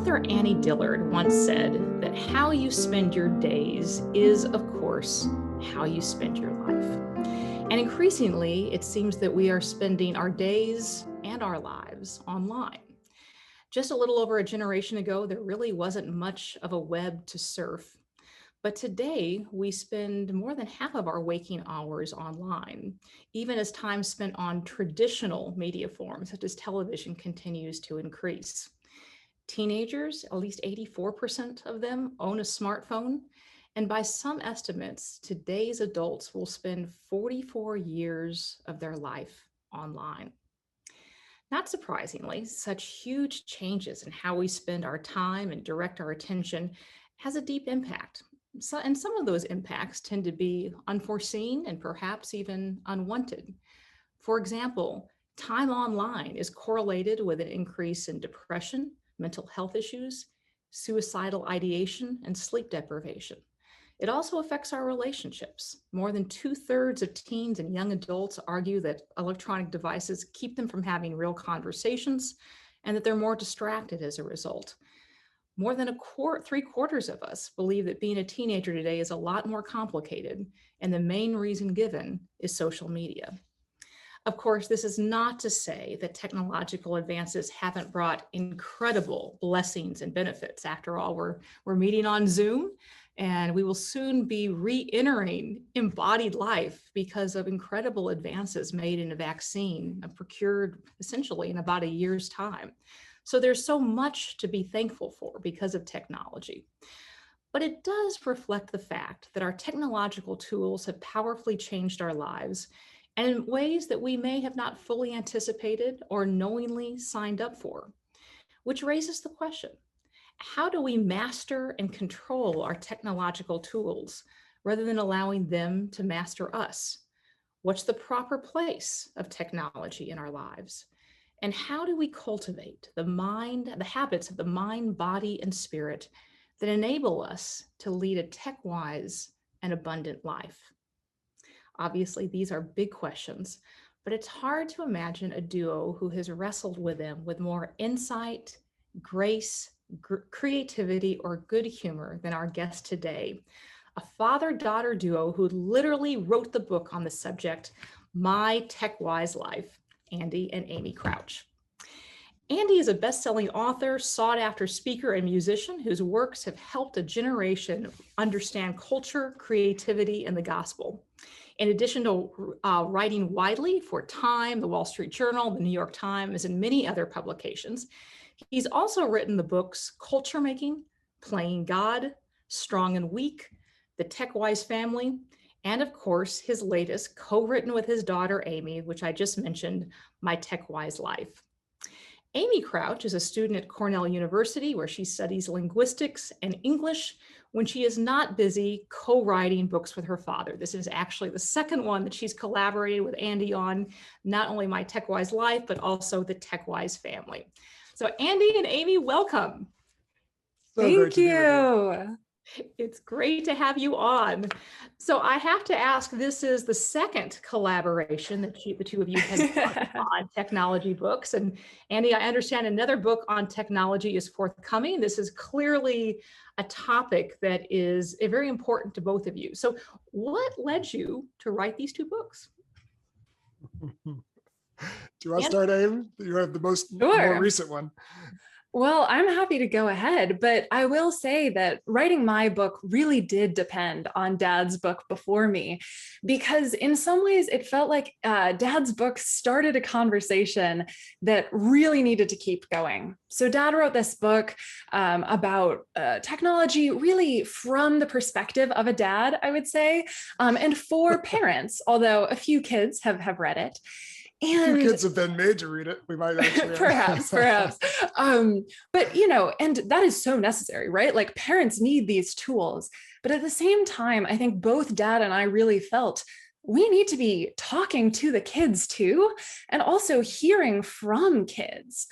Author Annie Dillard once said that how you spend your days is, of course, how you spend your life. And increasingly, it seems that we are spending our days and our lives online. Just a little over a generation ago, there really wasn't much of a web to surf. But today, we spend more than half of our waking hours online, even as time spent on traditional media forms, such as television, continues to increase. Teenagers, at least 84% of them, own a smartphone. And by some estimates, today's adults will spend 44 years of their life online. Not surprisingly, such huge changes in how we spend our time and direct our attention has a deep impact. And some of those impacts tend to be unforeseen and perhaps even unwanted. For example, time online is correlated with an increase in depression, mental health issues, suicidal ideation, and sleep deprivation. It also affects our relationships. More than 2/3 of teens and young adults argue that electronic devices keep them from having real conversations and that they're more distracted as a result. More than 3/4 of us believe that being a teenager today is a lot more complicated, and the main reason given is social media. Of course, this is not to say that technological advances haven't brought incredible blessings and benefits. After all, we're meeting on Zoom, and we will soon be re-entering embodied life because of incredible advances made in a vaccine procured essentially in about a year's time. So there's so much to be thankful for because of technology. But it does reflect the fact that our technological tools have powerfully changed our lives and in ways that we may have not fully anticipated or knowingly signed up for, which raises the question, how do we master and control our technological tools rather than allowing them to master us? What's the proper place of technology in our lives? And how do we cultivate the habits of the mind, body, and spirit that enable us to lead a tech-wise and abundant life? Obviously, these are big questions, but it's hard to imagine a duo who has wrestled with them with more insight, grace, creativity, or good humor than our guest today. A father-daughter duo who literally wrote the book on the subject, My Tech-Wise Life, Andy and Amy Crouch. Andy is a best-selling author, sought-after speaker, and musician whose works have helped a generation understand culture, creativity, and the gospel. In addition to writing widely for Time, the Wall Street Journal, the New York Times, and many other publications, he's also written the books Culture Making, Playing God, Strong and Weak, The Techwise Family, and of course, his latest, co-written with his daughter, Amy, which I just mentioned, My Techwise Life. Amy Crouch is a student at Cornell University, where she studies linguistics and English when she is not busy co-writing books with her father. This is actually the second one that she's collaborated with Andy on, not only My Techwise Life, but also The Techwise Family. So Andy and Amy, welcome. Thank you. It's great to have you on. So I have to ask, this is the second collaboration that the two of you have done on technology books. And Andy, I understand another book on technology is forthcoming. This is clearly a topic that is very important to both of you. So what led you to write these two books? Do you want to start, Aim? You have the more recent one. Well, I'm happy to go ahead, but I will say that writing my book really did depend on Dad's book before me, because in some ways it felt like Dad's book started a conversation that really needed to keep going. So Dad wrote this book about technology really from the perspective of a dad, I would say, and for parents, although a few kids have read it. And kids have been made to read it. We might actually perhaps. But and that is so necessary, right? Like parents need these tools. But at the same time, I think both Dad and I really felt we need to be talking to the kids too, and also hearing from kids.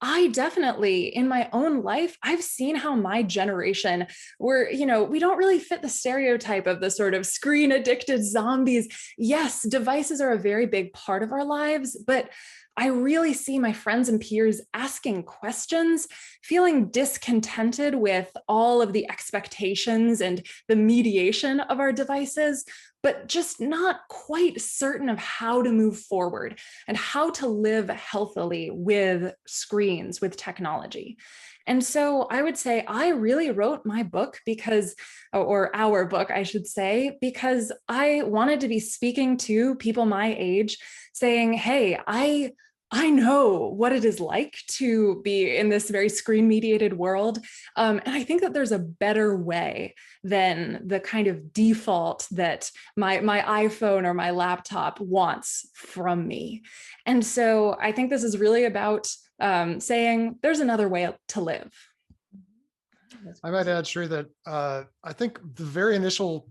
I definitely, in my own life, I've seen how my generation, we don't really fit the stereotype of the sort of screen addicted zombies. Yes, devices are a very big part of our lives, but I really see my friends and peers asking questions, feeling discontented with all of the expectations and the mediation of our devices, but just not quite certain of how to move forward and how to live healthily with screens, with technology. And so I would say I really wrote my book because, or our book, I should say, because I wanted to be speaking to people my age saying, hey, I know what it is like to be in this very screen mediated world. And I think that there's a better way than the kind of default that my iPhone or my laptop wants from me. And so I think this is really about saying there's another way to live. I might add, Sri, that I think the very initial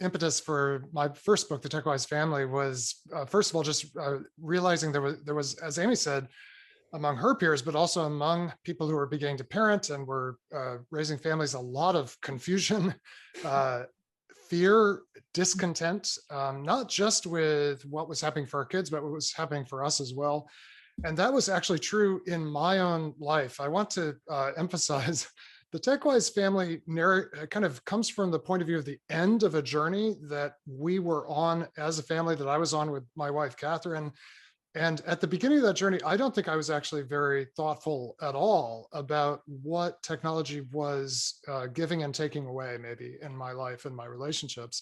impetus for my first book, The Techwise Family, was first of all just realizing there was, as Amy said, among her peers, but also among people who were beginning to parent and were raising families, a lot of confusion, fear, discontent, not just with what was happening for our kids, but what was happening for us as well. And that was actually true in my own life. I want to emphasize the Techwise Family kind of comes from the point of view of the end of a journey that we were on as a family, that I was on with my wife, Catherine. And at the beginning of that journey, I don't think I was actually very thoughtful at all about what technology was giving and taking away, maybe, in my life and my relationships.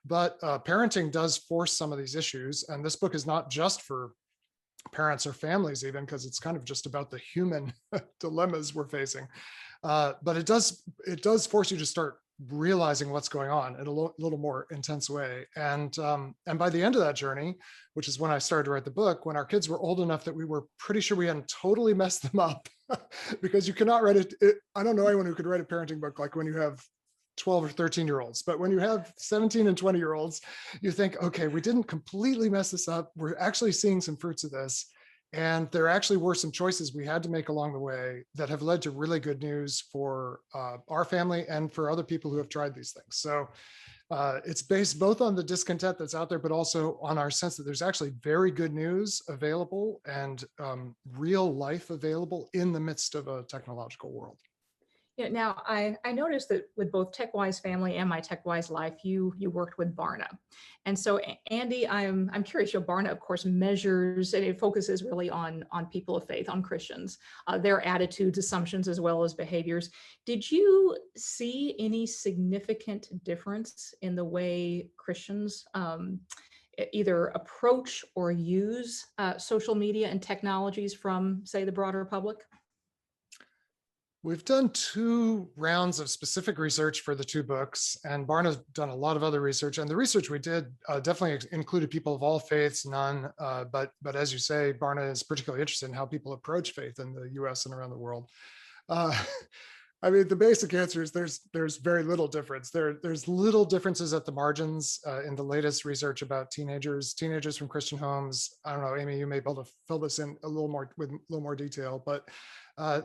But parenting does force some of these issues. And this book is not just for parents or families, even, because it's kind of just about the human dilemmas we're facing. But it does force you to start realizing what's going on in a little more intense way. And by the end of that journey, which is when I started to write the book, when our kids were old enough that we were pretty sure we hadn't totally messed them up, because you cannot write it. I don't know anyone who could write a parenting book like when you have 12 or 13-year-olds, but when you have 17 and 20-year-olds, you think, okay, we didn't completely mess this up. We're actually seeing some fruits of this. And there actually were some choices we had to make along the way that have led to really good news for our family and for other people who have tried these things. So it's based both on the discontent that's out there, but also on our sense that there's actually very good news available and real life available in the midst of a technological world. Yeah, now I noticed that with both Techwise Family and My Techwise Life, you worked with Barna. And so Andy, I'm curious, Barna, of course, measures, and it focuses really on people of faith, on Christians, their attitudes, assumptions, as well as behaviors. Did you see any significant difference in the way Christians either approach or use social media and technologies from, say, the broader public? We've done 2 rounds of specific research for the 2 books, and Barna's done a lot of other research. And the research we did definitely included people of all faiths, none. But as you say, Barna is particularly interested in how people approach faith in the US and around the world. I mean, the basic answer is there's very little difference. There's little differences at the margins in the latest research about teenagers from Christian homes. I don't know, Amy, you may be able to fill this in a little more with a little more detail, but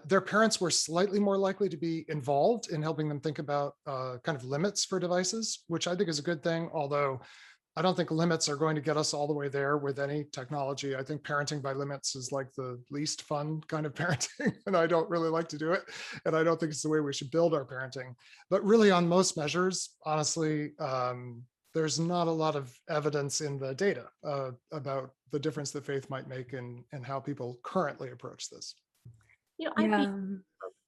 their parents were slightly more likely to be involved in helping them think about kind of limits for devices, which I think is a good thing, although I don't think limits are going to get us all the way there with any technology. I think parenting by limits is like the least fun kind of parenting, and I don't really like to do it. And I don't think it's the way we should build our parenting. But really, on most measures, honestly, there's not a lot of evidence in the data about the difference that faith might make in how people currently approach this.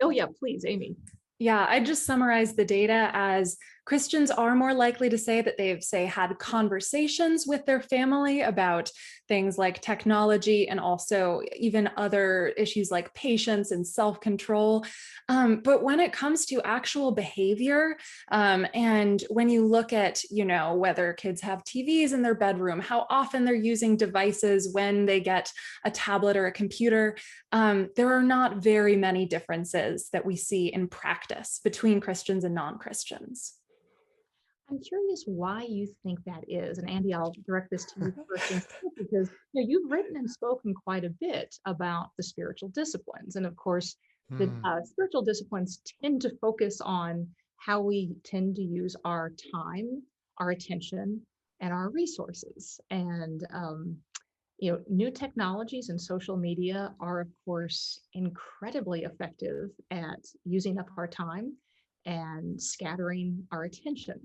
Oh yeah, please, Amy. Yeah, I just summarized the data as Christians are more likely to say that they've, say, had conversations with their family about things like technology and also even other issues like patience and self-control. But when it comes to actual behavior, and when you look at, whether kids have TVs in their bedroom, how often they're using devices when they get a tablet or a computer, there are not very many differences that we see in practice between Christians and non-Christians. I'm curious why you think that is. And Andy, I'll direct this to you first, because you've written and spoken quite a bit about the spiritual disciplines. And of course, the spiritual disciplines tend to focus on how we tend to use our time, our attention, and our resources. And New technologies and social media are, of course, incredibly effective at using up our time and scattering our attention.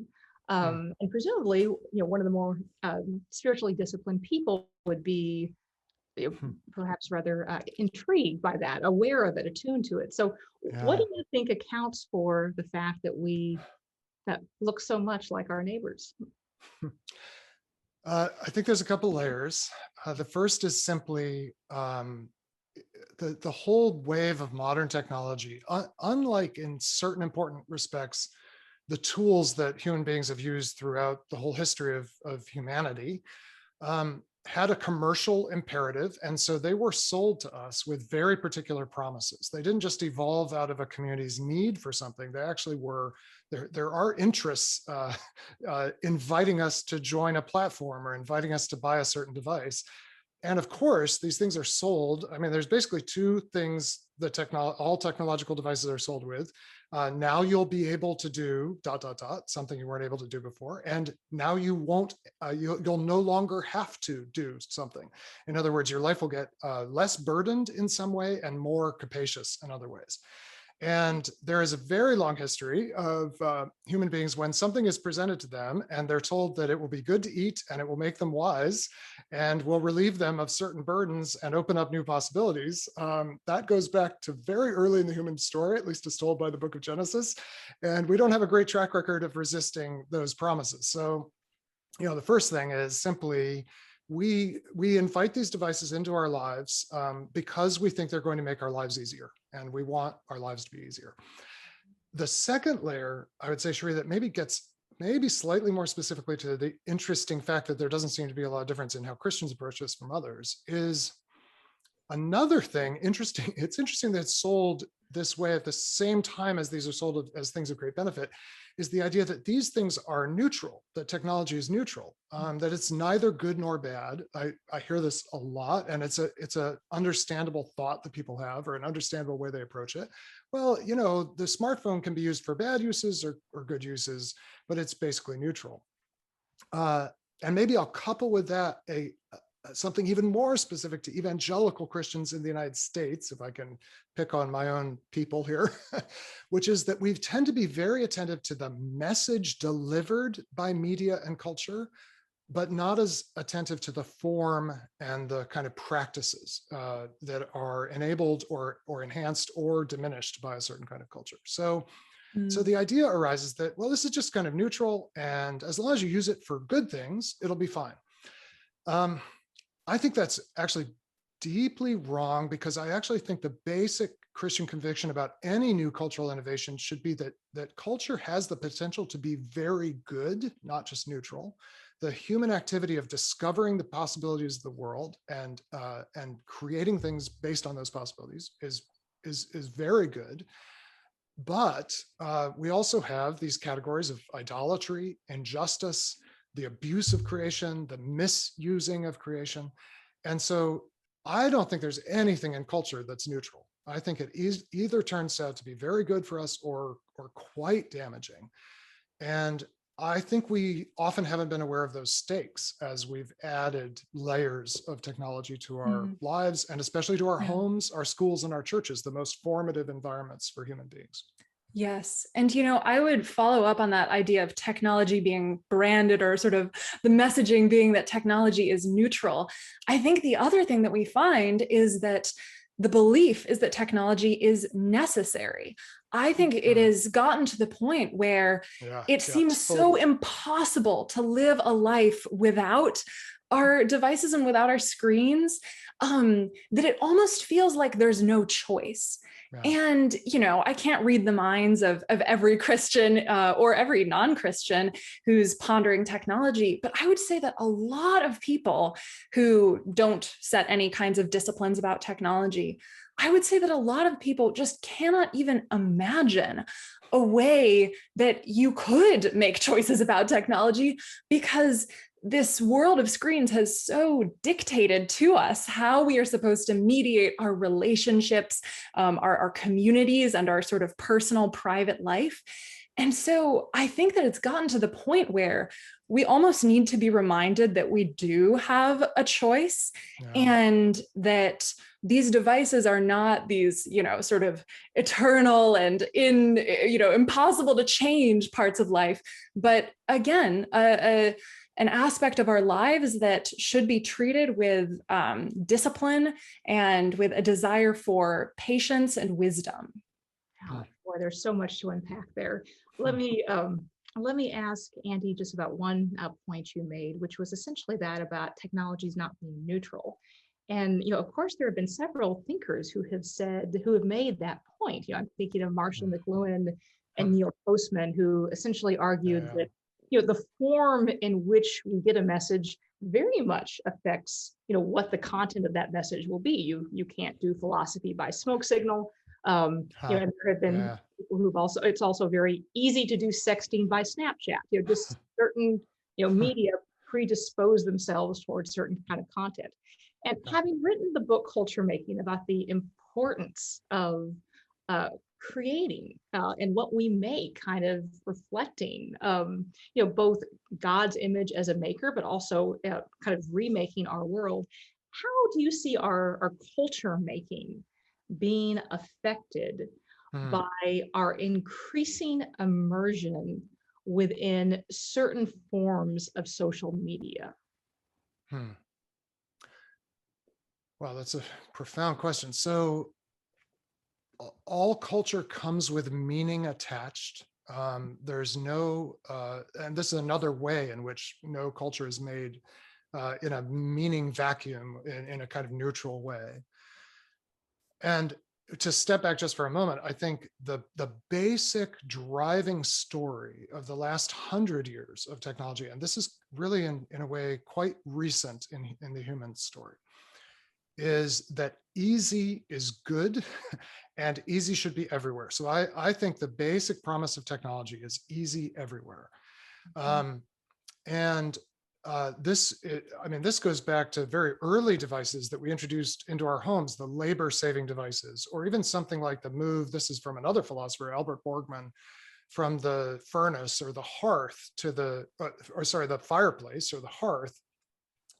And presumably, one of the more spiritually disciplined people would be perhaps rather intrigued by that, aware of it, attuned to it. So, what do you think accounts for the fact that look so much like our neighbors? I think there's a couple layers. The first is simply the whole wave of modern technology. Unlike in certain important respects, the tools that human beings have used throughout the whole history of humanity had a commercial imperative. And so they were sold to us with very particular promises. They didn't just evolve out of a community's need for something. They actually were, there are interests inviting us to join a platform or inviting us to buy a certain device. And of course, these things are sold. I mean, there's basically two things that all technological devices are sold with. Now you'll be able to do ... something you weren't able to do before. And now you won't, you'll no longer have to do something. In other words, your life will get less burdened in some way and more capacious in other ways. And there is a very long history of human beings when something is presented to them and they're told that it will be good to eat and it will make them wise and will relieve them of certain burdens and open up new possibilities. That goes back to very early in the human story, at least as told by the book of Genesis. And we don't have a great track record of resisting those promises. So, the first thing is simply, we invite these devices into our lives because we think they're going to make our lives easier, and we want our lives to be easier. The second layer, I would say, Sheree, that maybe gets slightly more specifically to the interesting fact that there doesn't seem to be a lot of difference in how Christians approach this from others, is another thing interesting. It's interesting that it's sold this way at the same time as these are sold as things of great benefit, is the idea that these things are neutral, that technology is neutral, that it's neither good nor bad. I hear this a lot, and it's a understandable thought that people have, or an understandable way they approach it. Well, the smartphone can be used for bad uses or good uses, but it's basically neutral. And maybe I'll couple with that something even more specific to evangelical Christians in the United States, if I can pick on my own people here, which is that we tend to be very attentive to the message delivered by media and culture, but not as attentive to the form and the kind of practices that are enabled or enhanced or diminished by a certain kind of culture. So the idea arises that, well, this is just kind of neutral, and as long as you use it for good things, it'll be fine. I think that's actually deeply wrong, because I actually think the basic Christian conviction about any new cultural innovation should be that culture has the potential to be very good, not just neutral. The human activity of discovering the possibilities of the world and creating things based on those possibilities is very good. But we also have these categories of idolatry, injustice, the abuse of creation, the misusing of creation. And so I don't think there's anything in culture that's neutral. I think it either turns out to be very good for us or quite damaging. And I think we often haven't been aware of those stakes as we've added layers of technology to our lives, and especially to our homes, our schools, and our churches, the most formative environments for human beings. Yes. And, I would follow up on that idea of technology being branded, or sort of the messaging being that technology is neutral. I think the other thing that we find is that the belief is that technology is necessary. I think it has gotten to the point where it seems so impossible to live a life without our devices and without our screens, that it almost feels like there's no choice. And, I can't read the minds of every Christian or every non-Christian who's pondering technology, but I would say that a lot of people who don't set any kinds of disciplines about technology, I would say that a lot of people just cannot even imagine a way that you could make choices about technology, because this world of screens has so dictated to us how we are supposed to mediate our relationships, our communities, and our sort of personal private life. And so I think that it's gotten to the point where we almost need to be reminded that we do have a choice, and that these devices are not these, sort of eternal and impossible to change parts of life, but again, an aspect of our lives that should be treated with discipline and with a desire for patience and wisdom. Boy, there's so much to unpack there. Let me ask Andy just about one point you made, which was essentially that about technologies not being neutral. And of course, there have been several thinkers who have made that point. I'm thinking of Marshall McLuhan and Neil Postman, who essentially argued that the form in which we get a message very much affects what the content of that message will be. You can't do philosophy by smoke signal. And there have been people who've also, it's also very easy to do sexting by Snapchat. Just certain media predispose themselves towards certain kind of content. And having written the book Culture Making about the importance of creating and what we make, kind of reflecting both God's image as a maker, but also kind of remaking our world, how do you see our culture making being affected by our increasing immersion within certain forms of social media? Wow, that's a profound question. So all culture comes with meaning attached. There's no, and this is another way in which no culture is made in a meaning vacuum, in a kind of neutral way. And to step back just for a moment, I think the basic driving story of the last 100 years of technology, and this is really in a way quite recent in the human story, is that easy is good and easy should be everywhere. So I think the basic promise of technology is easy everywhere. This goes back to very early devices that we introduced into our homes, the labor-saving devices, or even something like the move. This is from another philosopher, Albert Borgman, from the furnace or the hearth to the fireplace or the hearth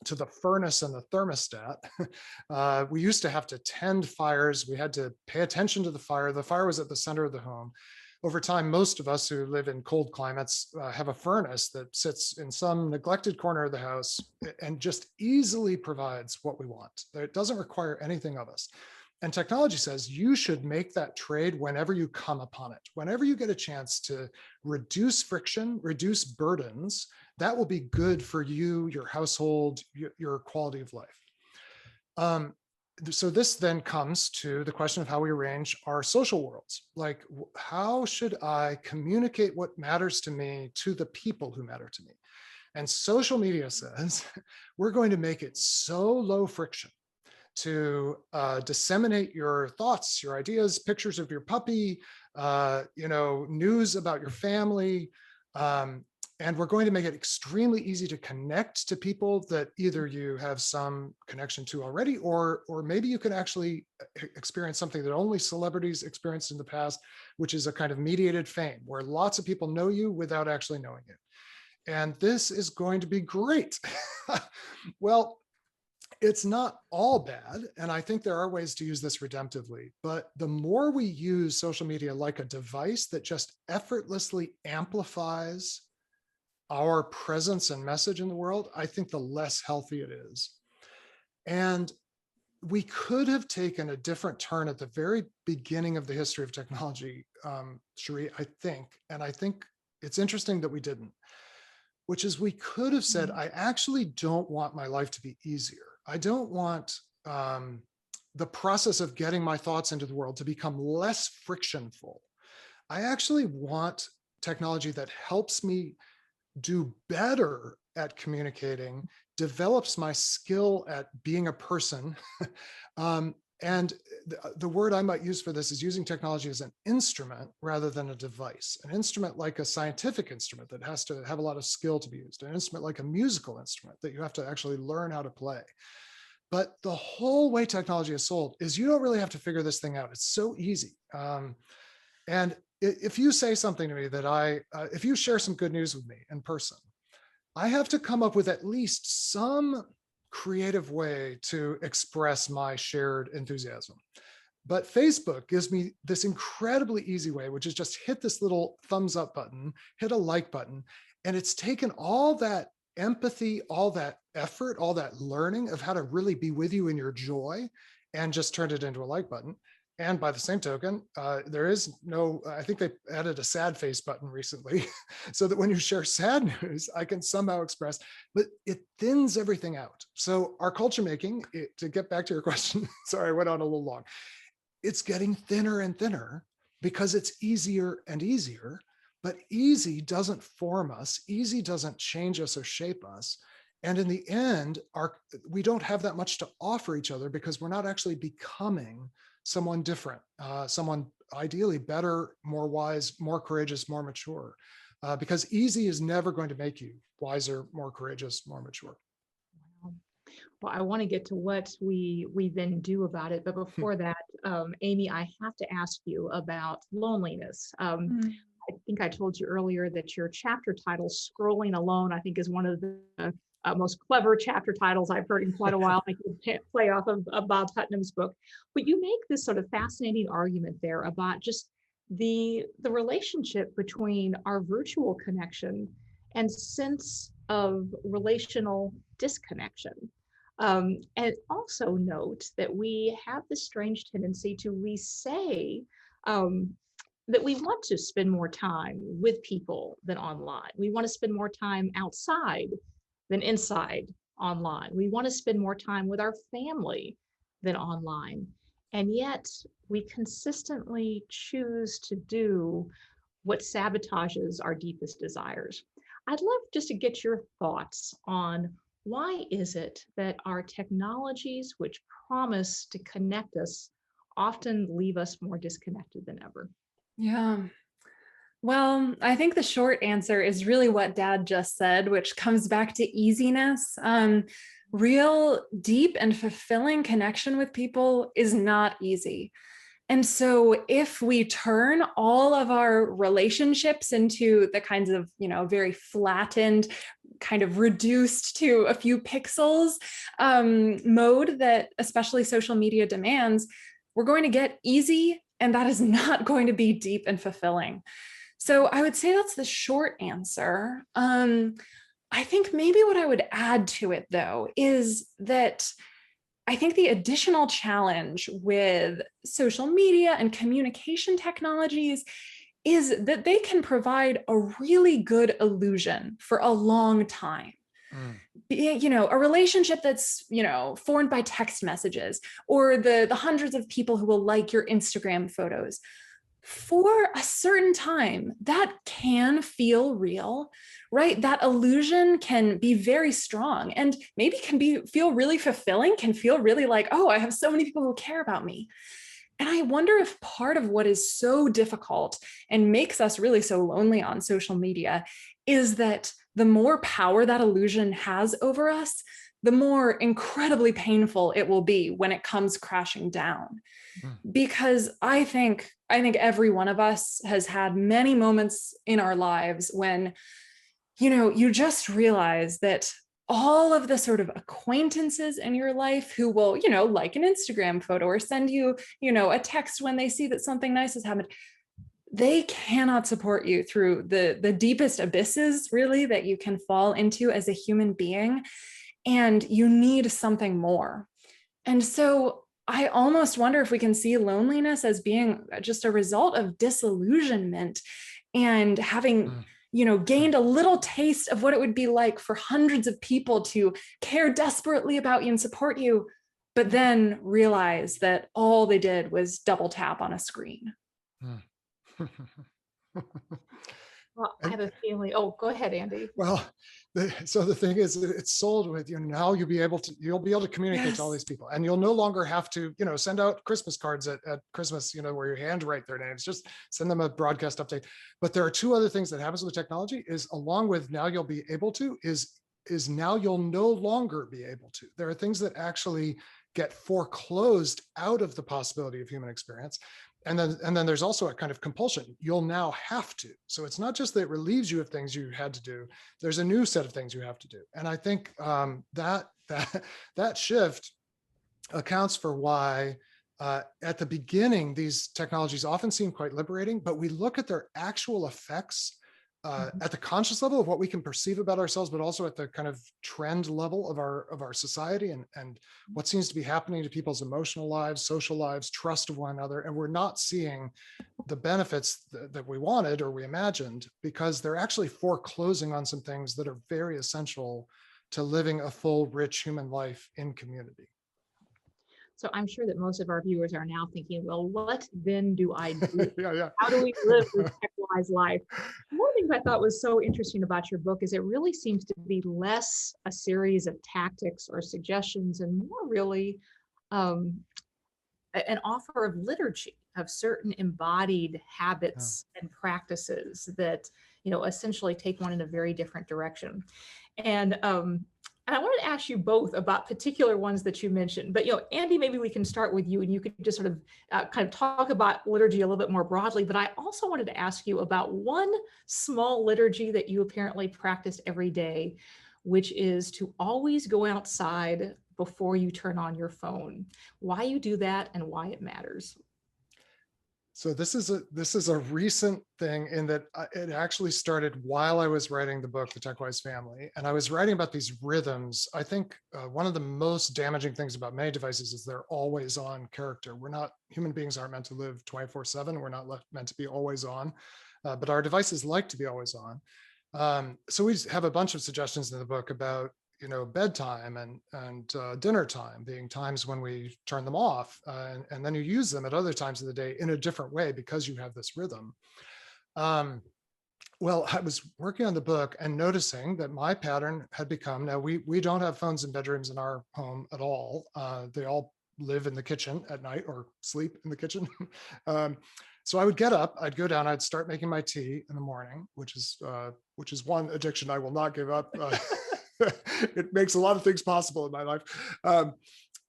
to the furnace and the thermostat. We used to have to tend fires. We had to pay attention to the fire. The fire was at the center of the home. Over time, most of us who live in cold climates have a furnace that sits in some neglected corner of the house and just easily provides what we want. It doesn't require anything of us. And technology says you should make that trade whenever you come upon it. Whenever you get a chance to reduce friction, reduce burdens, that will be good for you, your household, your quality of life. So this then comes to the question of how we arrange our social worlds. Like, how should I communicate what matters to me to the people who matter to me? And social media says, we're going to make it so low friction to disseminate your thoughts, your ideas, pictures of your puppy, news about your family. And we're going to make it extremely easy to connect to people that either you have some connection to already, or maybe you can actually experience something that only celebrities experienced in the past, which is a kind of mediated fame, where lots of people know you without actually knowing you. And this is going to be great. Well, it's not all bad. And I think there are ways to use this redemptively. But the more we use social media like a device that just effortlessly amplifies our presence and message in the world, I think the less healthy it is. And we could have taken a different turn at the very beginning of the history of technology, Cherie, I think. And I think it's interesting that we didn't, which is we could have said, I actually don't want my life to be easier. I don't want the process of getting my thoughts into the world to become less frictionful. I actually want technology that helps me do better at communicating, develops my skill at being a person. And the word I might use for this is using technology as an instrument rather than a device. An instrument like a scientific instrument that has to have a lot of skill to be used. An instrument like a musical instrument that you have to actually learn how to play. But the whole way technology is sold is you don't really have to figure this thing out. It's so easy. And if you say something to me that if you share some good news with me in person, I have to come up with at least some creative way to express my shared enthusiasm. But Facebook gives me this incredibly easy way, which is just hit this little thumbs up button, hit a like button, and it's taken all that empathy, all that effort, all that learning of how to really be with you in your joy, and just turned it into a like button. And by the same token, there is no, I think they added a sad face button recently so that when you share sad news, I can somehow express, but it thins everything out. So our culture making, to get back to your question, sorry, I went on a little long. It's getting thinner and thinner because it's easier and easier, but easy doesn't form us. Easy doesn't change us or shape us. And in the end, we don't have that much to offer each other because we're not actually becoming someone different, someone ideally better, more wise, more courageous, more mature, because easy is never going to make you wiser, more courageous, more mature. Well, I want to get to what we then do about it. But before that, Amy, I have to ask you about loneliness. I think I told you earlier that your chapter title, Scrolling Alone, I think is one of the most clever chapter titles I've heard in quite a while. I can play off of Bob Putnam's book. But you make this sort of fascinating argument there about just the relationship between our virtual connection and sense of relational disconnection. And also note that we have this strange tendency to say that we want to spend more time with people than online. We want to spend more time outside than inside online. We want to spend more time with our family than online. And yet we consistently choose to do what sabotages our deepest desires. I'd love just to get your thoughts on why is it that our technologies, which promise to connect us, often leave us more disconnected than ever? Yeah. Well, I think the short answer is really what Dad just said, which comes back to easiness. Real, deep, and fulfilling connection with people is not easy. And so if we turn all of our relationships into the kinds of, very flattened, kind of reduced to a few pixels mode that especially social media demands, we're going to get easy, and that is not going to be deep and fulfilling. So I would say that's the short answer. I think maybe what I would add to it, though, is that I think the additional challenge with social media and communication technologies is that they can provide a really good illusion for a long time. A relationship that's, formed by text messages, or the hundreds of people who will like your Instagram photos. For a certain time, that can feel real, right? That illusion can be very strong and maybe feel really fulfilling, can feel really like, oh, I have so many people who care about me. And I wonder if part of what is so difficult and makes us really so lonely on social media is that the more power that illusion has over us, the more incredibly painful it will be when it comes crashing down. Because I think every one of us has had many moments in our lives when, you just realize that all of the sort of acquaintances in your life who will, like an Instagram photo or send you, a text when they see that something nice has happened, they cannot support you through the deepest abysses, really, that you can fall into as a human being. And you need something more. And so I almost wonder if we can see loneliness as being just a result of disillusionment and having, gained a little taste of what it would be like for hundreds of people to care desperately about you and support you, but then realize that all they did was double tap on a screen. Well, I have a feeling. Oh, go ahead, Andy. Well, so the thing is, it's sold with now you'll be able to communicate to all these people, and you'll no longer have to send out Christmas cards at Christmas where you handwrite their names. Just send them a broadcast update. But there are two other things that happens with technology is along with now you'll be able to is now you'll no longer be able to. There are things that actually get foreclosed out of the possibility of human experience. and then there's also a kind of compulsion. You'll now have to. So it's not just that it relieves you of things you had to do. There's a new set of things you have to do. And I think that shift accounts for why at the beginning, these technologies often seem quite liberating, but we look at their actual effects at the conscious level of what we can perceive about ourselves, but also at the kind of trend level of our society and what seems to be happening to people's emotional lives, social lives, trust of one another. And we're not seeing the benefits that we wanted or we imagined, because they're actually foreclosing on some things that are very essential to living a full, rich human life in community. So I'm sure that most of our viewers are now thinking, well, what then do I do? Yeah. How do we live this techwise life? One thing I thought was so interesting about your book is it really seems to be less a series of tactics or suggestions and more really an offer of liturgy, of certain embodied habits and practices that, essentially take one in a very different direction. And I wanted to ask you both about particular ones that you mentioned, but Andy, maybe we can start with you and you could just sort of kind of talk about liturgy a little bit more broadly. But I also wanted to ask you about one small liturgy that you apparently practice every day, which is to always go outside before you turn on your phone. Why you do that and why it matters. So this is a recent thing in that it actually started while I was writing the book, The Techwise Family, and I was writing about these rhythms. I think one of the most damaging things about many devices is they're always on character. Human beings aren't meant to live 24/7. We're not meant to be always on, but our devices like to be always on. So we have a bunch of suggestions in the book about bedtime and dinner time being times when we turn them off, and then you use them at other times of the day in a different way because you have this rhythm. Well, I was working on the book and noticing that my pattern had become, now we don't have phones in bedrooms in our home at all. They all live in the kitchen at night or sleep in the kitchen. So I would get up, I'd go down, I'd start making my tea in the morning, which is one addiction I will not give up. It makes a lot of things possible in my life.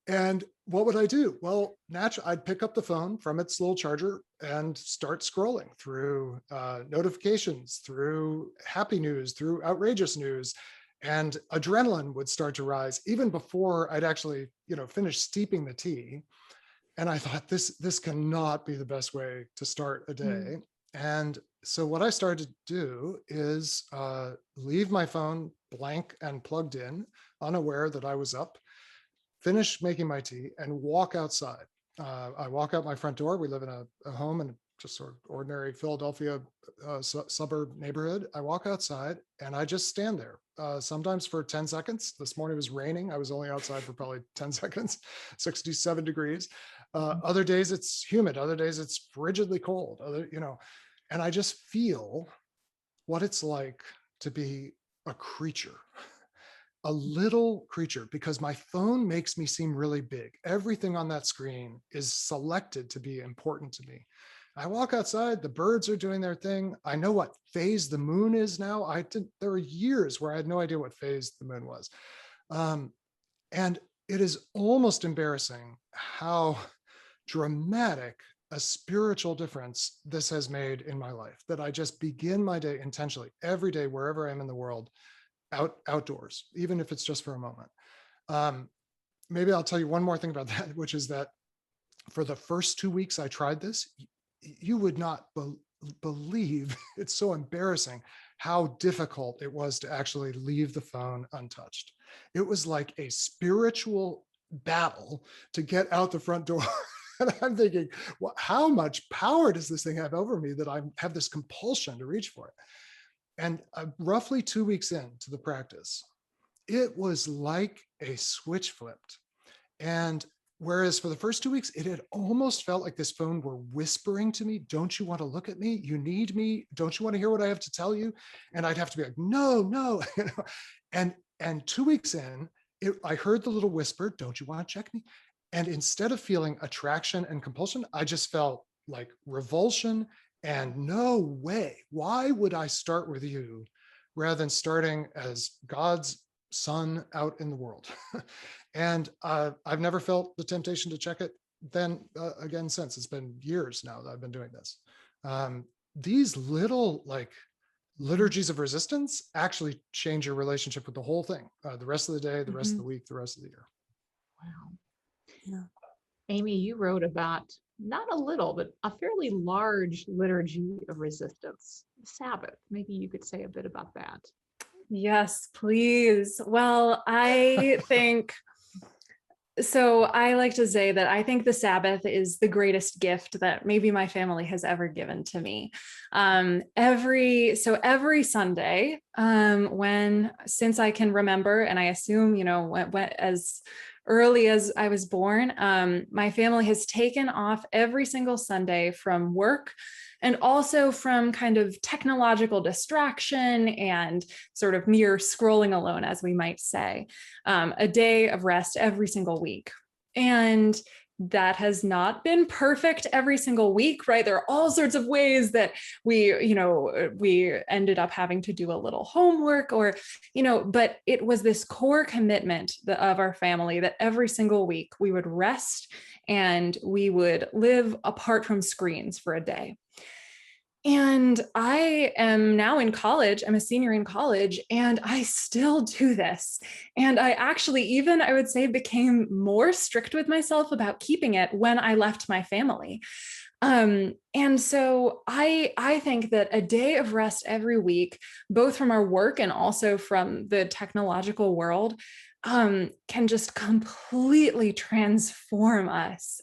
And what would I do? Well, naturally, I'd pick up the phone from its little charger and start scrolling through notifications, through happy news, through outrageous news, and adrenaline would start to rise even before I'd actually, finish steeping the tea. And I thought, this cannot be the best way to start a day. And so what I started to do is leave my phone blank and plugged in, unaware that I was up, finish making my tea, and walk outside. I walk out my front door. We live in a home in just sort of ordinary Philadelphia suburb neighborhood. I walk outside and I just stand there, sometimes for 10 seconds. This morning it was raining. I was only outside for probably 10 seconds, 67 degrees. Other days it's humid. Other days it's frigidly cold. And I just feel what it's like to be a creature, a little creature, because my phone makes me seem really big. Everything on that screen is selected to be important to me. I walk outside, the birds are doing their thing. I know what phase the moon is now. There were years where I had no idea what phase the moon was. And it is almost embarrassing how dramatic a spiritual difference this has made in my life, that I just begin my day intentionally every day, wherever I am in the world, outdoors, even if it's just for a moment. Maybe I'll tell you one more thing about that, which is that for the first 2 weeks I tried this, you would not believe, it's so embarrassing how difficult it was to actually leave the phone untouched. It was like a spiritual battle to get out the front door. And I'm thinking, well, how much power does this thing have over me that I have this compulsion to reach for it? And roughly 2 weeks into the practice, it was like a switch flipped. And whereas for the first 2 weeks, it had almost felt like this phone were whispering to me, don't you want to look at me? You need me. Don't you want to hear what I have to tell you? And I'd have to be like, no. And 2 weeks in, I heard the little whisper, don't you want to check me? And instead of feeling attraction and compulsion, I just felt like revulsion and no way. Why would I start with you rather than starting as God's son out in the world? And I've never felt the temptation to check it then again, since it's been years now that I've been doing this, these little like liturgies of resistance actually change your relationship with the whole thing, the rest of the day, the rest of the week, the rest of the year. Wow. Yeah. Amy, you wrote about not a little, but a fairly large liturgy of resistance, Sabbath. Maybe you could say a bit about that. Yes, please. Well, I think, so I like to say that I think the Sabbath is the greatest gift that maybe my family has ever given to me. Every Sunday, since I can remember, and I assume, when as early as I was born, my family has taken off every single Sunday from work and also from kind of technological distraction and sort of mere scrolling alone, as we might say, a day of rest every single week. And that has not been perfect every single week, right? There are all sorts of ways that we ended up having to do a little homework but it was this core commitment of our family that every single week we would rest and we would live apart from screens for a day. And I am now in college. I'm a senior in college, and I still do this. And I actually I would say, became more strict with myself about keeping it when I left my family. And so I think that a day of rest every week, both from our work and also from the technological world, can just completely transform us.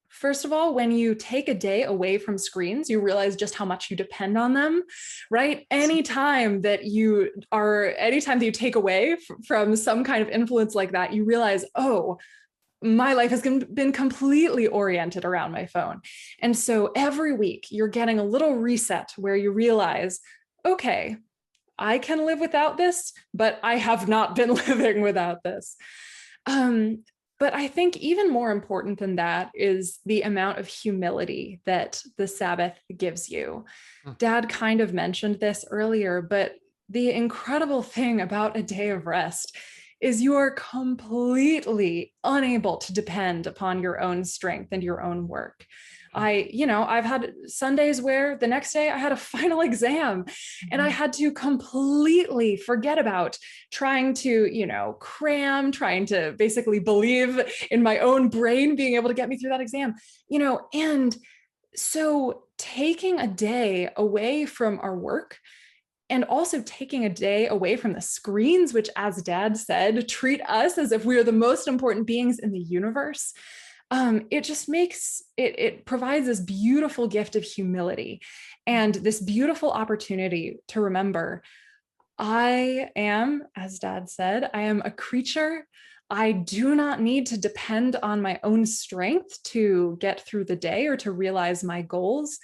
First of all, when you take a day away from screens, you realize just how much you depend on them, right? Anytime that you take away from some kind of influence like that, you realize, oh, my life has been completely oriented around my phone. And so every week you're getting a little reset where you realize, okay, I can live without this, but I have not been living without this. But I think even more important than that is the amount of humility that the Sabbath gives you. Dad kind of mentioned this earlier, but the incredible thing about a day of rest is you are completely unable to depend upon your own strength and your own work. I've had Sundays where the next day I had a final exam and I had to completely forget about trying to, cram, trying to basically believe in my own brain being able to get me through that exam, and so taking a day away from our work and also taking a day away from the screens, which, as Dad said, treat us as if we are the most important beings in the universe. It just it provides this beautiful gift of humility and this beautiful opportunity to remember, I am, as Dad said, I am a creature. I do not need to depend on my own strength to get through the day or to realize my goals.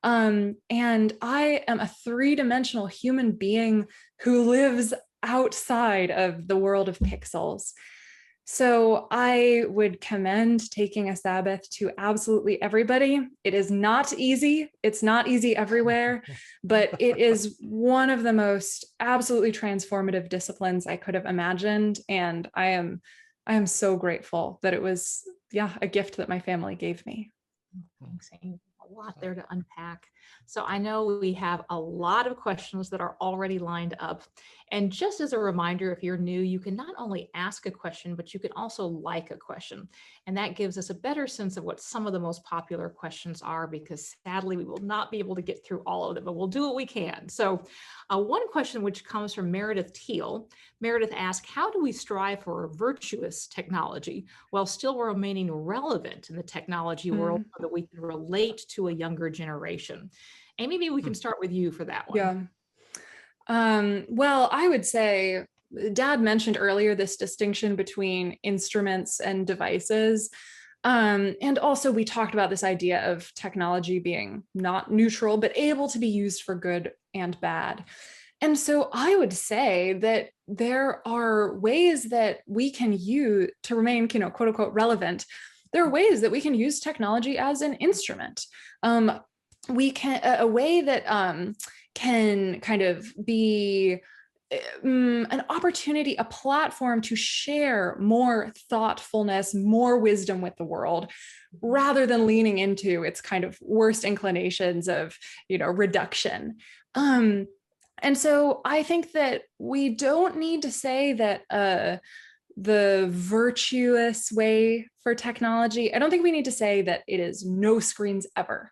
And I am a three-dimensional human being who lives outside of the world of pixels. So I would commend taking a Sabbath to absolutely everybody. It is not easy. It's not easy everywhere, but it is one of the most absolutely transformative disciplines I could have imagined. And I am so grateful that it was, a gift that my family gave me. Thanks, Amy. A lot there to unpack. So I know we have a lot of questions that are already lined up. And just as a reminder, if you're new, you can not only ask a question, but you can also like a question. And that gives us a better sense of what some of the most popular questions are, because sadly, we will not be able to get through all of them, but we'll do what we can. So one question which comes from Meredith Teal. Meredith asked, how do we strive for a virtuous technology while still remaining relevant in the technology world so that we can relate to a younger generation? And maybe we can start with you for that one. Yeah. Well, I would say Dad mentioned earlier this distinction between instruments and devices. And also we talked about this idea of technology being not neutral, but able to be used for good and bad. And so I would say that there are ways that we can use to remain, quote unquote, relevant. There are ways that we can use technology as an instrument. We can, a way that can kind of be an opportunity, a platform to share more thoughtfulness, more wisdom with the world, rather than leaning into its kind of worst inclinations of, reduction. And so I think that we don't need to say that the virtuous way for technology, I don't think we need to say that it is no screens ever.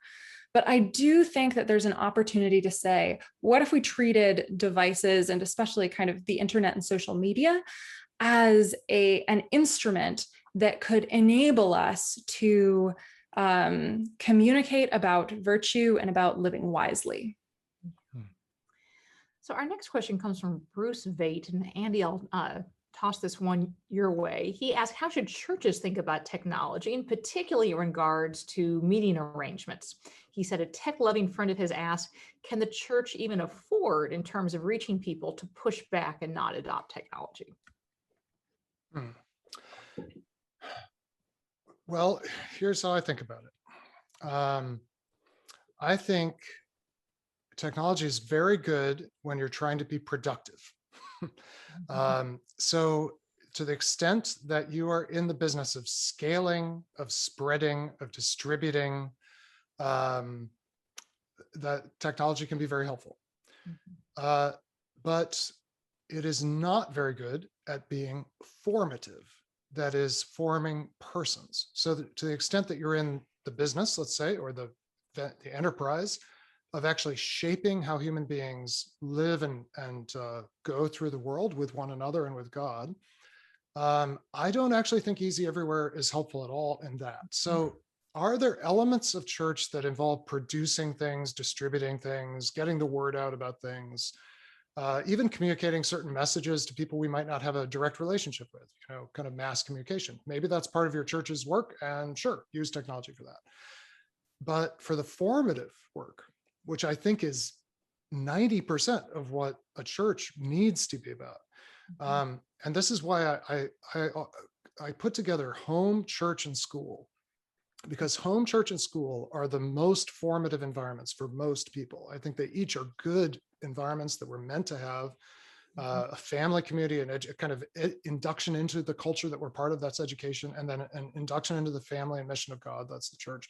But I do think that there's an opportunity to say, what if we treated devices, and especially kind of the internet and social media, as an instrument that could enable us to communicate about virtue and about living wisely? So our next question comes from Bruce Vate, and Andy, I'll toss this one your way. He asked, how should churches think about technology, and particularly in regards to meeting arrangements? He said a tech-loving friend of his asked, can the church even afford, in terms of reaching people, to push back and not adopt technology? Well, here's how I think about it. I think technology is very good when you're trying to be productive. So to the extent that you are in the business of scaling, of spreading, of distributing, that technology can be very helpful. But it is not very good at being formative, that is forming persons. So to the extent that you're in the business, let's say, or the enterprise, of actually shaping how human beings live and go through the world with one another and with God, I don't actually think easy everywhere is helpful at all in that. So are there elements of church that involve producing things, distributing things, getting the word out about things, even communicating certain messages to people we might not have a direct relationship with, kind of mass communication? Maybe that's part of your church's work, and sure, use technology for that. But for the formative work, which I think is 90% of what a church needs to be about. And this is why I put together home, church, and school, because home, church, and school are the most formative environments for most people. I think they each are good environments that we're meant to have. A family community, and kind of induction into the culture that we're part of, that's education, and then an induction into the family and mission of God, that's the church.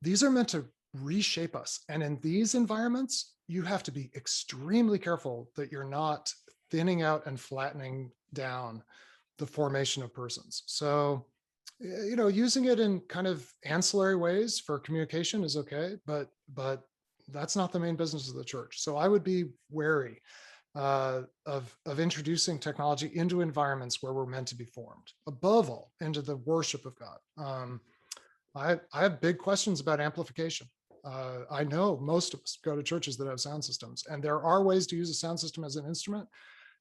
These are meant to reshape us. And in these environments, you have to be extremely careful that you're not thinning out and flattening down the formation of persons. So, using it in kind of ancillary ways for communication is okay, but that's not the main business of the church. So I would be wary of introducing technology into environments where we're meant to be formed, above all, into the worship of God. I have big questions about amplification. I know most of us go to churches that have sound systems, and there are ways to use a sound system as an instrument.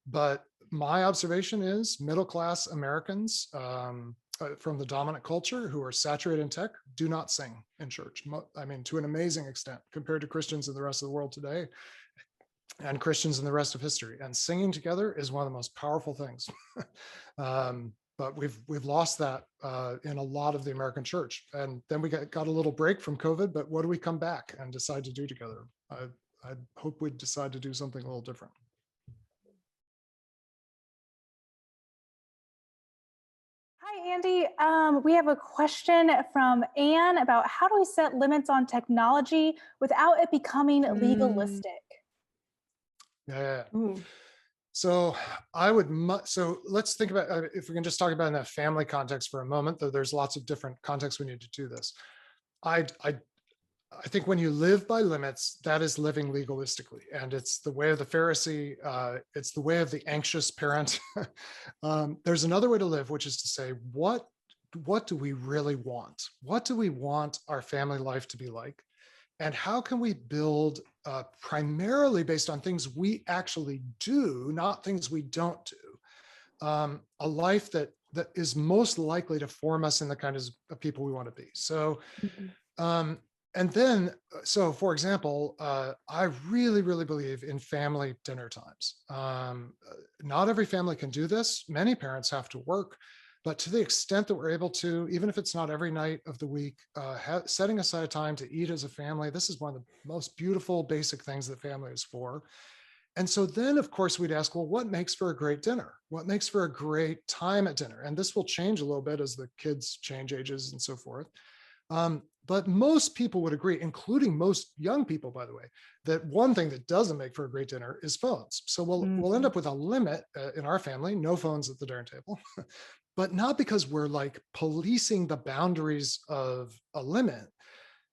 But my observation is middle-class Americans from the dominant culture who are saturated in tech do not sing in church. I mean, to an amazing extent compared to Christians in the rest of the world today and Christians in the rest of history. And singing together is one of the most powerful things. But we've lost that in a lot of the American church. And then we got a little break from COVID, but what do we come back and decide to do together? I hope we'd decide to do something a little different. Hi, Andy. We have a question from Anne about how do we set limits on technology without it becoming legalistic? Yeah. So let's think about, if we can just talk about in that family context for a moment, though there's lots of different contexts we need to do this. I think when you live by limits, that is living legalistically, and it's the way of the Pharisee. It's the way of the anxious parent. There's another way to live, which is to say, what do we really want? What do we want our family life to be like? And how can we build primarily based on things we actually do, not things we don't do, a life that is most likely to form us in the kind of people we want to be. So, and then, so for example, I really, really believe in family dinner times. Not every family can do this. Many parents have to work. But to the extent that we're able to, even if it's not every night of the week, setting aside time to eat as a family, this is one of the most beautiful basic things that family is for. And so then, of course, we'd ask, well, what makes for a great dinner? What makes for a great time at dinner? And this will change a little bit as the kids change ages and so forth. But most people would agree, including most young people, by the way, that one thing that doesn't make for a great dinner is phones. So we'll end up with a limit in our family, no phones at the dinner table, but not because we're like policing the boundaries of a limit,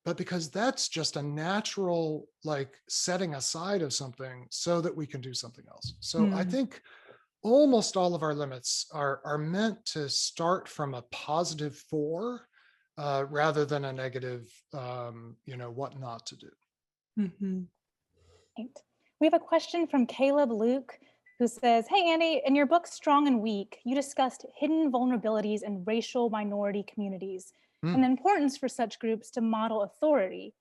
but because that's just a natural like setting aside of something so that we can do something else. So I think almost all of our limits are meant to start from a positive 4 rather than a negative, what not to do. Right. We have a question from Caleb Luke, who says, hey, Andy, in your book, Strong and Weak, you discussed hidden vulnerabilities in racial minority communities and the importance for such groups to model authority.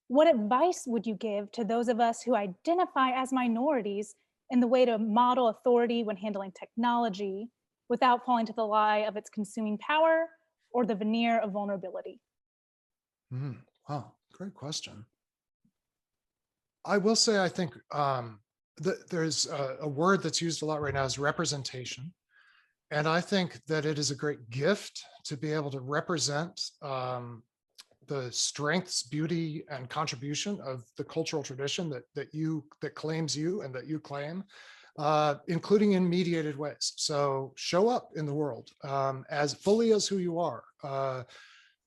What advice would you give to those of us who identify as minorities in the way to model authority when handling technology without falling to the lie of its consuming power or the veneer of vulnerability? Wow, great question. I will say, I think there's a word that's used a lot right now is representation. And I think that it is a great gift to be able to represent the strengths, beauty, and contribution of the cultural tradition that claims you and that you claim, including in mediated ways. So show up in the world as fully as who you are.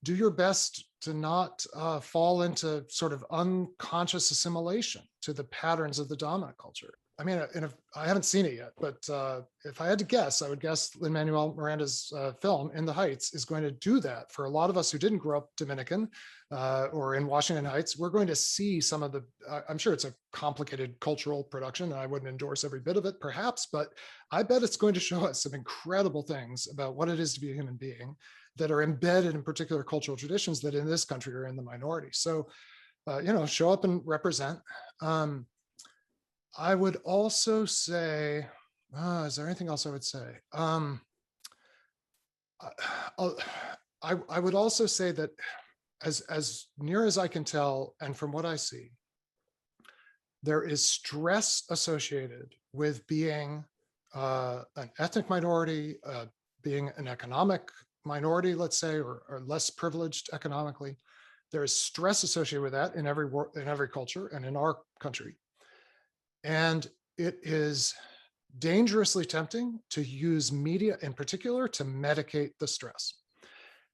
Do your best to not fall into sort of unconscious assimilation to the patterns of the dominant culture. I mean, I haven't seen it yet, but if I had to guess, I would guess Lin-Manuel Miranda's film In the Heights is going to do that for a lot of us who didn't grow up Dominican or in Washington Heights. We're going to see some of the, I'm sure it's a complicated cultural production and I wouldn't endorse every bit of it perhaps, but I bet it's going to show us some incredible things about what it is to be a human being that are embedded in particular cultural traditions that in this country are in the minority. So, show up and represent. I would also say, is there anything else I would say? I would also say that as near as I can tell, and from what I see, there is stress associated with being an ethnic minority, being an economic minority, let's say, or less privileged economically. There is stress associated with that in every culture and in our country. And it is dangerously tempting to use media in particular to medicate the stress.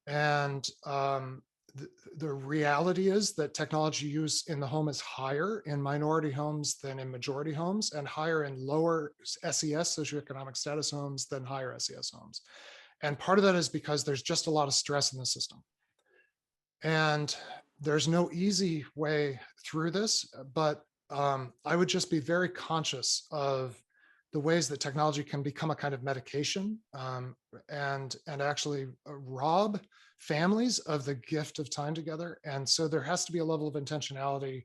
And the reality is that technology use in the home is higher in minority homes than in majority homes, and higher in lower SES, socioeconomic status homes, than higher SES homes. And part of that is because there's just a lot of stress in the system. And there's no easy way through this, but I would just be very conscious of the ways that technology can become a kind of medication and actually rob families of the gift of time together. And so there has to be a level of intentionality.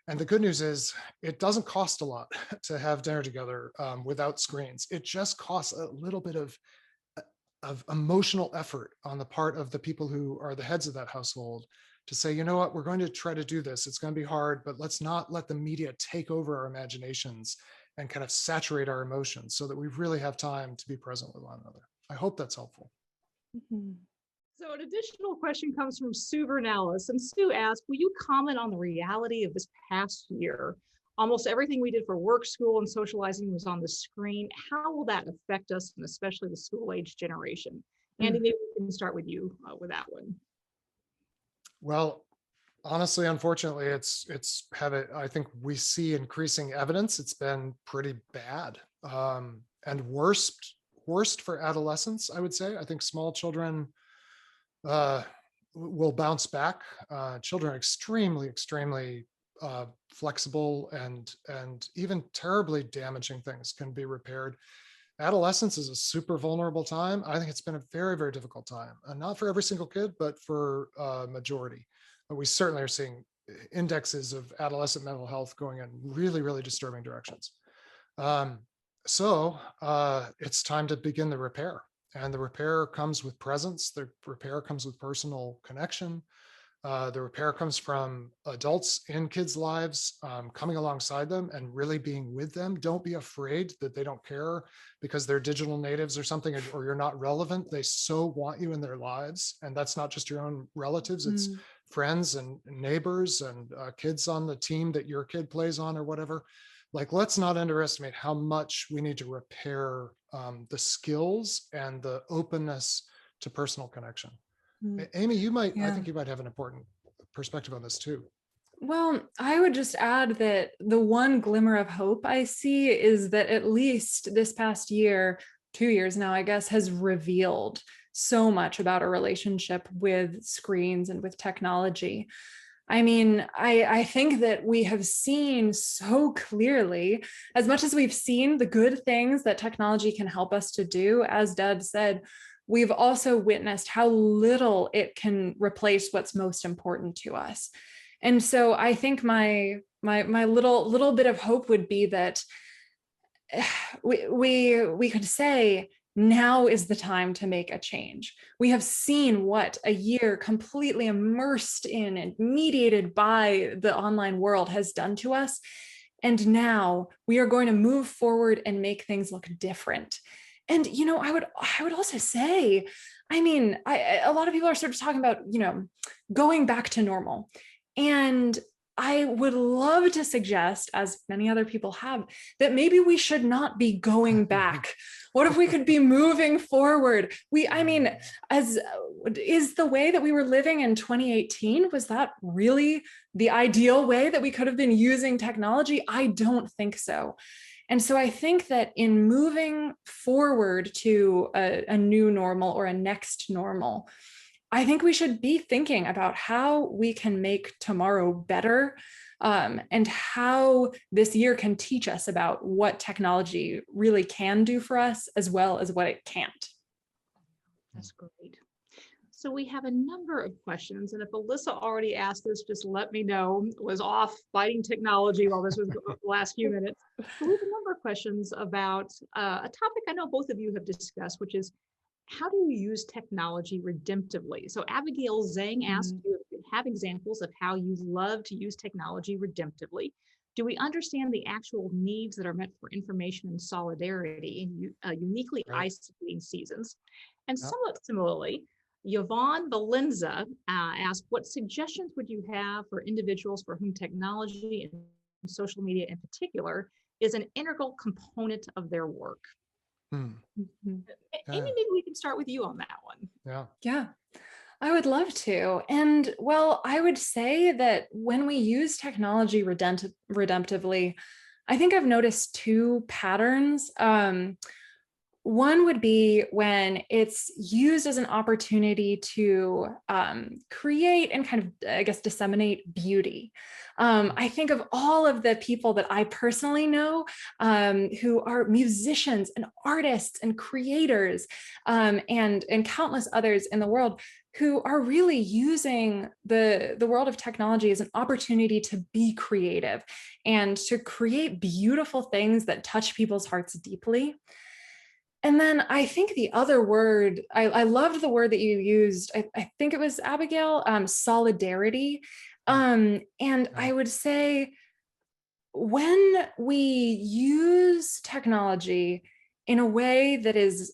And the good news is it doesn't cost a lot to have dinner together without screens. It just costs a little bit of emotional effort on the part of the people who are the heads of that household to say, you know what, we're going to try to do this. It's going to be hard, but let's not let the media take over our imaginations and kind of saturate our emotions so that we really have time to be present with one another. I hope that's helpful. So an additional question comes from Sue Vernalis. And Sue asked, will you comment on the reality of this past year? Almost everything we did for work, school, and socializing was on the screen. How will that affect us, and especially the school-age generation? Andy, maybe we can start with you with that one. Well, honestly, unfortunately, I think we see increasing evidence. It's been pretty bad and worst for adolescents, I would say. I think small children will bounce back. Children are extremely flexible, and even terribly damaging things can be repaired. Adolescence is a super vulnerable time. I think it's been a very, very difficult time, not for every single kid, but for a majority. But we certainly are seeing indexes of adolescent mental health going in really, really disturbing directions. So it's time to begin the repair. And the repair comes with presence. The repair comes with personal connection. The repair comes from adults in kids' lives, coming alongside them and really being with them. Don't be afraid that they don't care because they're digital natives or something, or you're not relevant. They so want you in their lives. And that's not just your own relatives, it's friends and neighbors and kids on the team that your kid plays on or whatever. Like, let's not underestimate how much we need to repair the skills and the openness to personal connection. Amy, I think you might have an important perspective on this too. Well, I would just add that the one glimmer of hope I see is that at least this past year, 2 years now, I guess, has revealed so much about our relationship with screens and with technology. I mean, I think that we have seen so clearly, as much as we've seen the good things that technology can help us to do, as Deb said, we've also witnessed how little it can replace what's most important to us. And so I think my little bit of hope would be that we could say, now is the time to make a change. We have seen what a year completely immersed in and mediated by the online world has done to us. And now we are going to move forward and make things look different. And, you know, I would also say, I mean, a lot of people are sort of talking about, you know, going back to normal. And I would love to suggest, as many other people have, that maybe we should not be going back. What if we could be moving forward? I mean, is the way that we were living in 2018, was that really the ideal way that we could have been using technology? I don't think so. And so I think that in moving forward to a new normal or a next normal, I think we should be thinking about how we can make tomorrow better, and how this year can teach us about what technology really can do for us as well as what it can't. That's great. So we have a number of questions, and if Alyssa already asked this, just let me know. Was off fighting technology while this was the last few minutes. But we have a number of questions about a topic I know both of you have discussed, which is, how do you use technology redemptively? So Abigail Zhang asked you if you have examples of how you love to use technology redemptively. Do we understand the actual needs that are meant for information and solidarity in uniquely isolating seasons? And somewhat similarly, Yvonne Valenza asked, what suggestions would you have for individuals for whom technology and social media in particular is an integral component of their work? Amy, maybe we can start with you on that one. Yeah, I would love to. And well, I would say that when we use technology redemptively, I think I've noticed two patterns. One would be when it's used as an opportunity to create and kind of, I guess, disseminate beauty. I think of all of the people that I personally know who are musicians and artists and creators and countless others in the world who are really using the world of technology as an opportunity to be creative and to create beautiful things that touch people's hearts deeply. And then I think the other word, I loved the word that you used, I think it was Abigail, solidarity. And I would say when we use technology in a way that is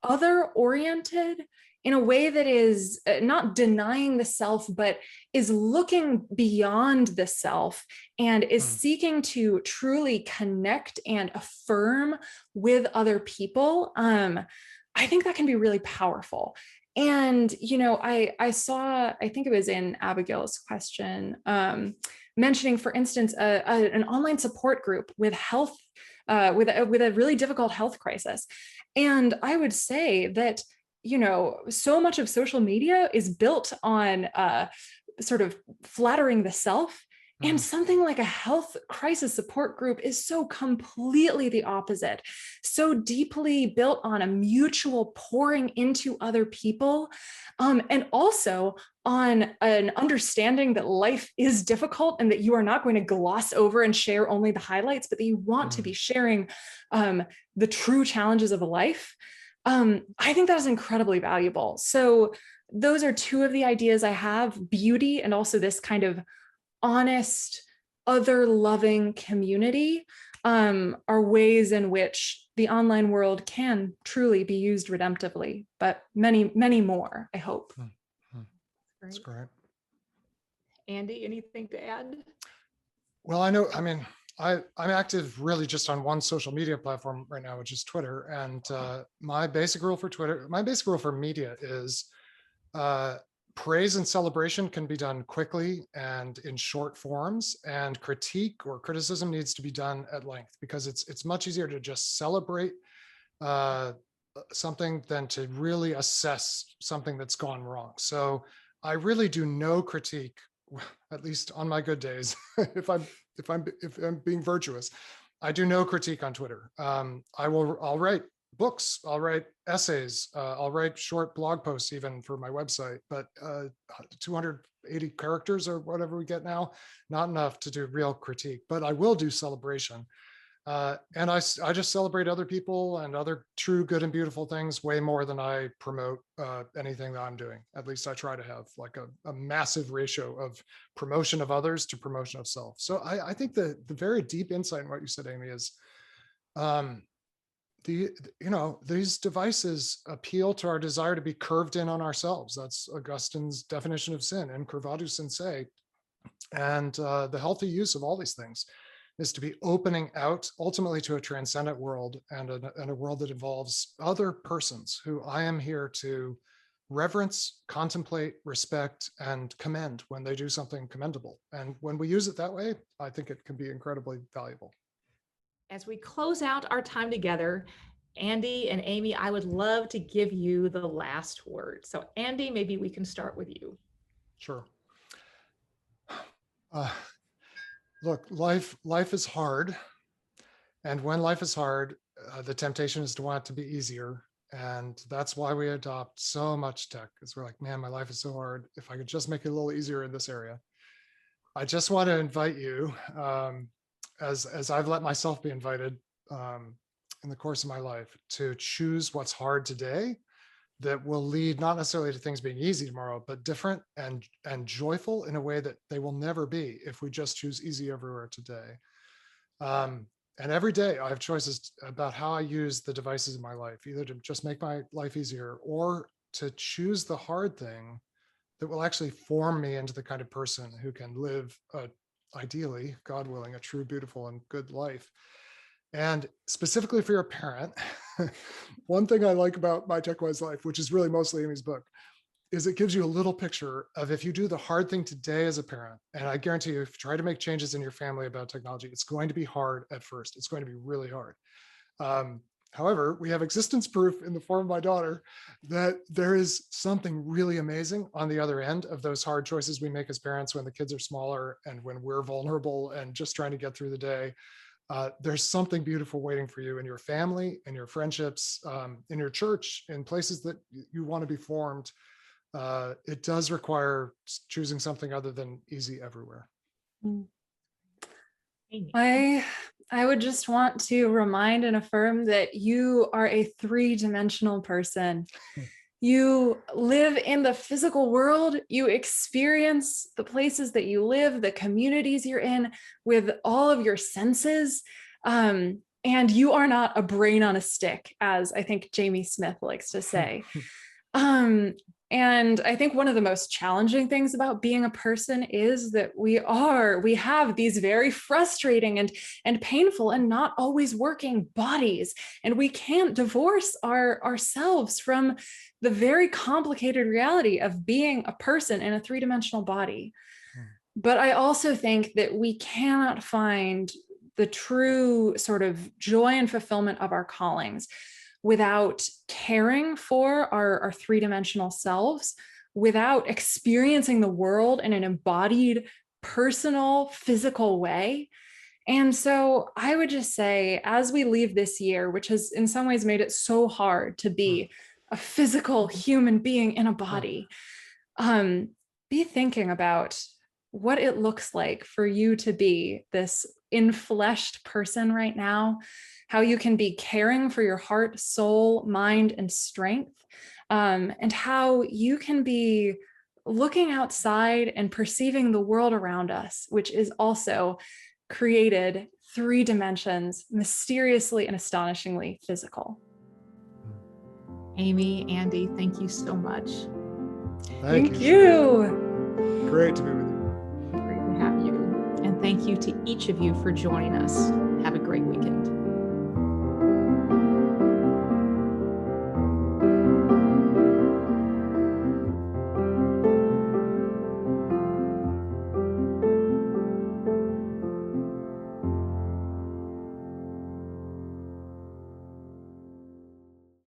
other-oriented, in a way that is not denying the self, but is looking beyond the self and is seeking to truly connect and affirm with other people, I think that can be really powerful. And, you know, I saw, I think it was in Abigail's question, mentioning, for instance, an online support group with health, with a really difficult health crisis. And I would say that, you know, so much of social media is built on sort of flattering the self. And something like a health crisis support group is so completely the opposite, so deeply built on a mutual pouring into other people, and also on an understanding that life is difficult and that you are not going to gloss over and share only the highlights, but that you want to be sharing the true challenges of a life. I think that is incredibly valuable. So those are two of the ideas I have: beauty and also this kind of honest, other loving community are ways in which the online world can truly be used redemptively, but many, many more, I hope. That's great. Andy, anything to add? Well, I'm active really just on one social media platform right now, which is Twitter. And my basic rule for media is praise and celebration can be done quickly and in short forms, and critique or criticism needs to be done at length, because it's much easier to just celebrate something than to really assess something that's gone wrong. So I really do no critique, at least on my good days. if I'm being virtuous, I do no critique on Twitter. I'll write books, I'll write essays, I'll write short blog posts even for my website, but 280 characters or whatever we get now, not enough to do real critique, but I will do celebration. And I just celebrate other people and other true, good, and beautiful things way more than I promote anything that I'm doing. At least I try to have like a massive ratio of promotion of others to promotion of self. So I think the very deep insight in what you said, Amy, is these devices appeal to our desire to be curved in on ourselves. That's Augustine's definition of sin, and curvatus in se. And the healthy use of all these things is to be opening out ultimately to a transcendent world, and a world that involves other persons who I am here to reverence, contemplate, respect, and commend when they do something commendable. And when we use it that way, I think it can be incredibly valuable. As we close out our time together, Andy and Amy, I would love to give you the last word. So Andy, maybe we can start with you. Sure. Look, life is hard. And when life is hard, the temptation is to want it to be easier. And that's why we adopt so much tech, because we're like, man, my life is so hard. If I could just make it a little easier in this area. I just want to invite you, as I've let myself be invited in the course of my life, to choose what's hard today that will lead not necessarily to things being easy tomorrow, but different and joyful in a way that they will never be if we just choose easy everywhere today. And every day I have choices about how I use the devices in my life, either to just make my life easier or to choose the hard thing that will actually form me into the kind of person who can live, ideally, God willing, a true, beautiful, and good life. And specifically for your parent, one thing I like about My TechWise Life, which is really mostly Amy's book, is it gives you a little picture of if you do the hard thing today as a parent, and I guarantee you, if you try to make changes in your family about technology, it's going to be hard at first. It's going to be really hard. However, we have existence proof in the form of my daughter that there is something really amazing on the other end of those hard choices we make as parents when the kids are smaller and when we're vulnerable and just trying to get through the day. There's something beautiful waiting for you in your family, in your friendships, in your church, in places that you want to be formed. It does require choosing something other than easy everywhere. I would just want to remind and affirm that you are a three-dimensional person. You live in the physical world, you experience the places that you live, the communities you're in with all of your senses. And you are not a brain on a stick, as I think Jamie Smith likes to say. And I think one of the most challenging things about being a person is that we have these very frustrating and painful and not always working bodies. And we can't divorce ourselves from the very complicated reality of being a person in a three-dimensional body. But I also think that we cannot find the true sort of joy and fulfillment of our callings without caring for our three-dimensional selves, without experiencing the world in an embodied, personal, physical way. And so I would just say, as we leave this year, which has in some ways made it so hard to be a physical human being in a body, be thinking about what it looks like for you to be this infleshed person right now, how you can be caring for your heart, soul, mind, and strength, and how you can be looking outside and perceiving the world around us, which is also created 3 dimensions, mysteriously and astonishingly physical. Amy, Andy, thank you so much. Thank you. Great to be with you. Great to have you. And thank you to each of you for joining us. Have a great weekend.